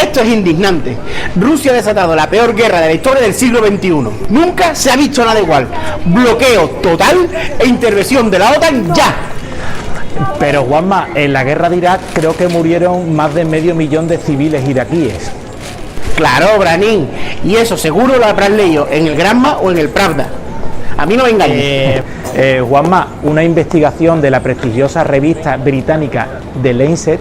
Esto es indignante. Rusia ha desatado la peor guerra de la historia del siglo XXI. Nunca se ha visto nada igual. Bloqueo total e intervención de la OTAN ya. Pero Juanma, en la guerra de Irak creo que murieron más de 500.000 de civiles iraquíes. Claro, Branín. Y eso seguro lo habrás leído en el Granma o en el Pravda. A mí no me engañes. Juanma, una investigación de la prestigiosa revista británica The Lancet,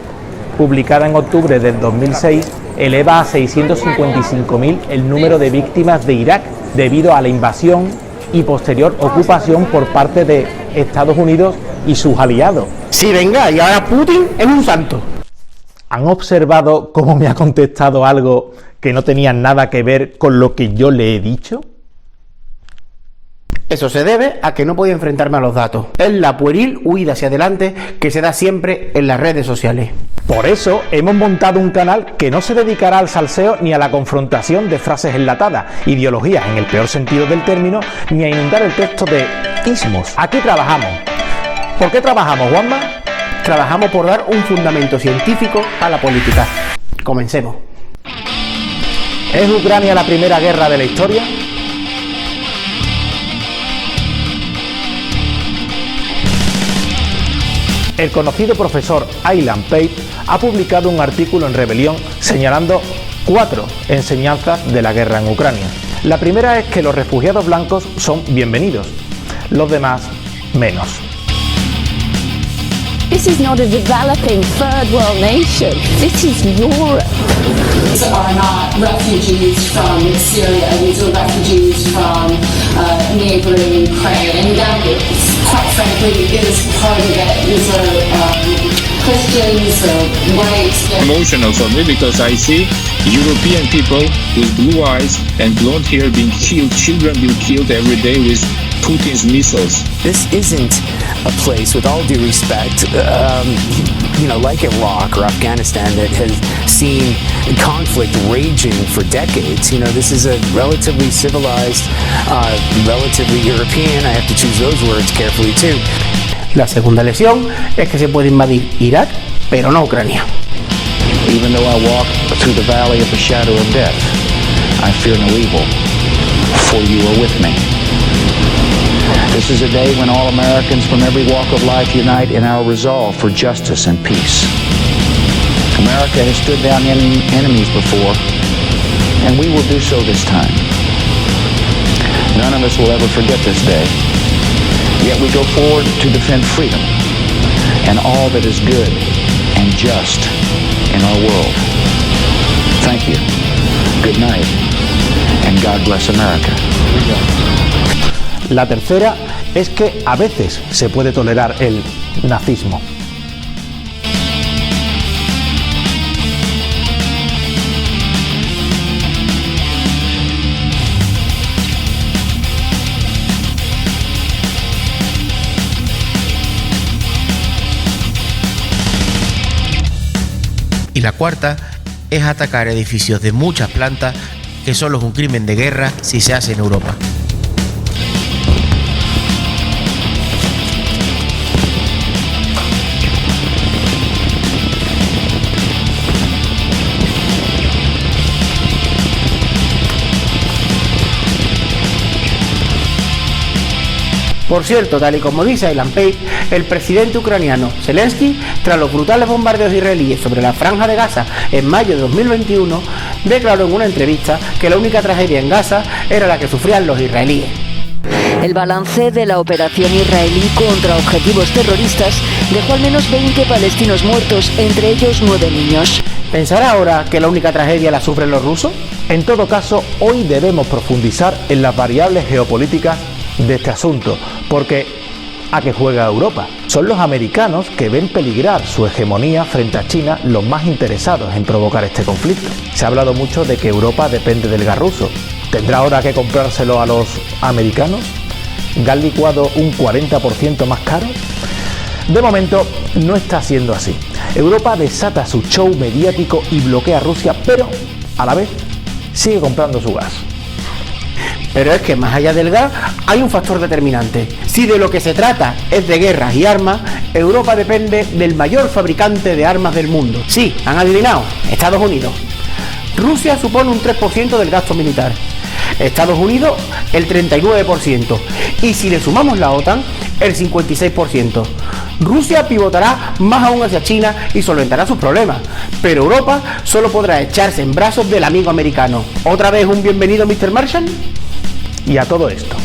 publicada en octubre del 2006, eleva a 655.000 el número de víctimas de Irak debido a la invasión y posterior ocupación por parte de Estados Unidos y sus aliados. Sí, venga, y ahora Putin es un santo. ¿Han observado cómo me ha contestado algo que no tenía nada que ver con lo que yo le he dicho? Eso se debe a que no podía enfrentarme a los datos. Es la pueril huida hacia adelante que se da siempre en las redes sociales. Por eso hemos montado un canal que no se dedicará al salseo ni a la confrontación de frases enlatadas, ideologías en el peor sentido del término, ni a inundar el texto de ismos. Aquí trabajamos. ¿Por qué trabajamos, Juanma? Trabajamos por dar un fundamento científico a la política. Comencemos. ¿Es Ucrania la primera guerra de la historia? El conocido profesor Alan Pate ha publicado un artículo en Rebelión señalando 4 enseñanzas de la guerra en Ucrania. La primera es que los refugiados blancos son bienvenidos, los demás menos. This is not a developing third world nation. This is Europe. These are not refugees from Syria. These are refugees from neighboring Ukraine. And that, quite frankly, is part of it. These are Christians or whites. Emotional for me because I see European people with blue eyes and blonde hair being killed, children being killed every day with Putin's missiles. This isn't a place, with all due respect, like Iraq or Afghanistan, that has seen conflict raging for decades. This is a relatively civilized, relatively European, I have to choose those words carefully too. La segunda lección es que se puede invadir Irak, pero no Ucrania. Even though I walk through the valley of the shadow of death, I fear no evil, for you are with me. This is a day when all Americans from every walk of life unite in our resolve for justice and peace. America has stood down enemies before, and we will do so this time. None of us will ever forget this day. Yet we go forward to defend freedom and all that is good and just in our world. Thank you. Good night, and God bless America. La tercera es que a veces se puede tolerar el nazismo. Y la cuarta es atacar edificios de muchas plantas, que solo es un crimen de guerra si se hace en Europa. Por cierto, tal y como dice Alan Pate, el presidente ucraniano Zelensky, tras los brutales bombardeos israelíes sobre la Franja de Gaza en mayo de 2021, declaró en una entrevista que la única tragedia en Gaza era la que sufrían los israelíes. El balance de la operación israelí contra objetivos terroristas dejó al menos 20 palestinos muertos, entre ellos 9 niños. ¿Pensará ahora que la única tragedia la sufren los rusos? En todo caso, hoy debemos profundizar en las variables geopolíticas de este asunto, porque ¿a qué juega Europa? Son los americanos que ven peligrar su hegemonía frente a China los más interesados en provocar este conflicto. Se ha hablado mucho de que Europa depende del gas ruso. ¿Tendrá ahora que comprárselo a los americanos? ¿Gas licuado un 40% más caro? De momento no está siendo así. Europa desata su show mediático y bloquea a Rusia, pero a la vez sigue comprando su gas. Pero es que más allá del gas hay un factor determinante. Si de lo que se trata es de guerras y armas, Europa depende del mayor fabricante de armas del mundo. Sí, han adivinado, Estados Unidos. Rusia supone un 3% del gasto militar, Estados Unidos el 39% y si le sumamos la OTAN el 56%. Rusia pivotará más aún hacia China y solventará sus problemas, pero Europa solo podrá echarse en brazos del amigo americano. ¿Otra vez un bienvenido Mr. Marshall? Y a todo esto,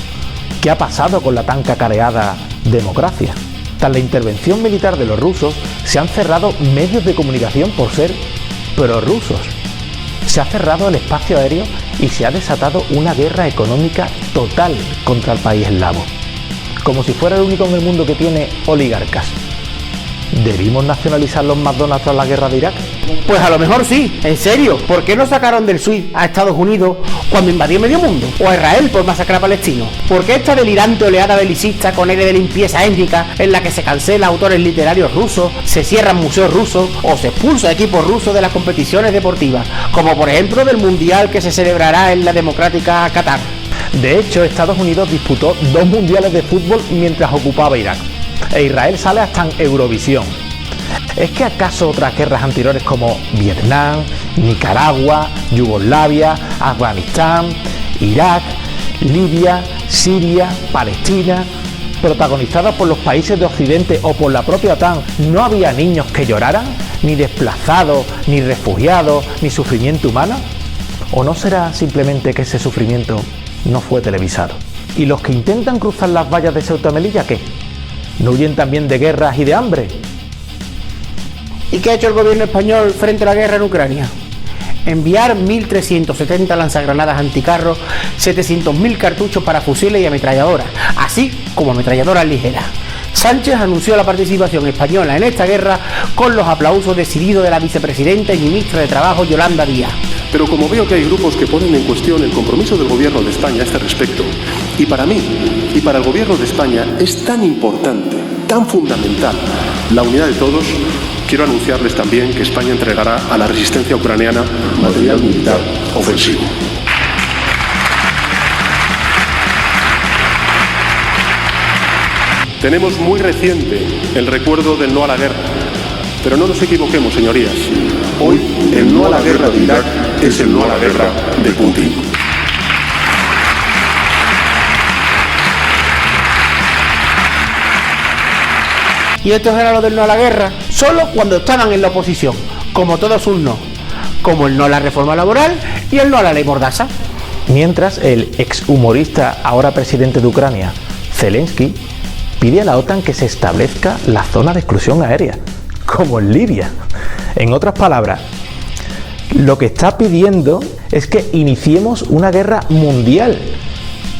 ¿qué ha pasado con la tan cacareada democracia? Tras la intervención militar de los rusos, se han cerrado medios de comunicación por ser prorrusos. Se ha cerrado el espacio aéreo y se ha desatado una guerra económica total contra el país eslavo. Como si fuera el único en el mundo que tiene oligarcas. ¿Debimos nacionalizar los McDonald's tras la guerra de Irak? Pues a lo mejor sí, en serio. ¿Por qué no sacaron del SWIFT a Estados Unidos cuando invadió medio mundo? ¿O a Israel por masacrar a palestinos? ¿Por qué esta delirante oleada belicista con aire de limpieza étnica en la que se cancela autores literarios rusos, se cierran museos rusos o se expulsa equipos rusos de las competiciones deportivas? Como por ejemplo del Mundial que se celebrará en la democrática Qatar. De hecho, Estados Unidos disputó 2 mundiales de fútbol mientras ocupaba Irak. E Israel sale hasta en Eurovisión. ¿Es que acaso otras guerras anteriores como Vietnam, Nicaragua, Yugoslavia, Afganistán, Irak, Libia, Siria, Palestina, protagonizadas por los países de Occidente o por la propia OTAN, no había niños que lloraran? ¿Ni desplazados, ni refugiados, ni sufrimiento humano? ¿O no será simplemente que ese sufrimiento no fue televisado? ¿Y los que intentan cruzar las vallas de Ceuta y Melilla qué? ¿No huyen también de guerras y de hambre? ¿Y qué ha hecho el gobierno español frente a la guerra en Ucrania? Enviar 1.370 lanzagranadas anticarros, 700.000 cartuchos para fusiles y ametralladoras, así como ametralladoras ligeras. Sánchez anunció la participación española en esta guerra con los aplausos decididos de la vicepresidenta y ministra de Trabajo, Yolanda Díaz. Pero como veo que hay grupos que ponen en cuestión el compromiso del Gobierno de España a este respecto, y para mí y para el Gobierno de España es tan importante, tan fundamental la unidad de todos, quiero anunciarles también que España entregará a la resistencia ucraniana material militar ofensivo. Tenemos muy reciente el recuerdo del no a la guerra, pero no nos equivoquemos, señorías. Hoy el no a la guerra de Irak es el no a la guerra de Putin. Y estos eran los del no a la guerra, solo cuando estaban en la oposición, como todos sus no, como el no a la reforma laboral y el no a la ley Mordaza. Mientras el exhumorista, ahora presidente de Ucrania, Zelensky, pide a la OTAN que se establezca la zona de exclusión aérea, como en Libia. En otras palabras, lo que está pidiendo es que iniciemos una guerra mundial,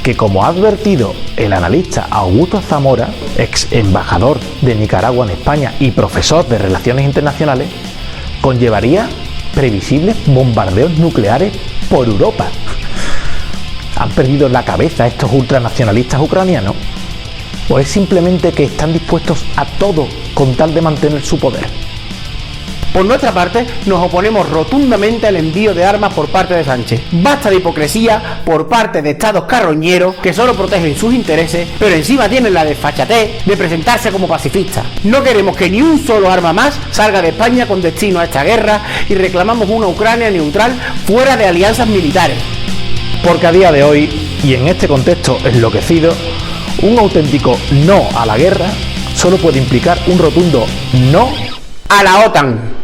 que como ha advertido el analista Augusto Zamora, ex embajador de Nicaragua en España y profesor de Relaciones Internacionales, conllevaría previsibles bombardeos nucleares por Europa. ¿Han perdido la cabeza estos ultranacionalistas ucranianos? ¿O es simplemente que están dispuestos a todo con tal de mantener su poder? Por nuestra parte, nos oponemos rotundamente al envío de armas por parte de Sánchez. Basta de hipocresía por parte de estados carroñeros que solo protegen sus intereses, pero encima tienen la desfachatez de presentarse como pacifistas. No queremos que ni un solo arma más salga de España con destino a esta guerra y reclamamos una Ucrania neutral fuera de alianzas militares. Porque a día de hoy, y en este contexto enloquecido, un auténtico no a la guerra solo puede implicar un rotundo no a la OTAN.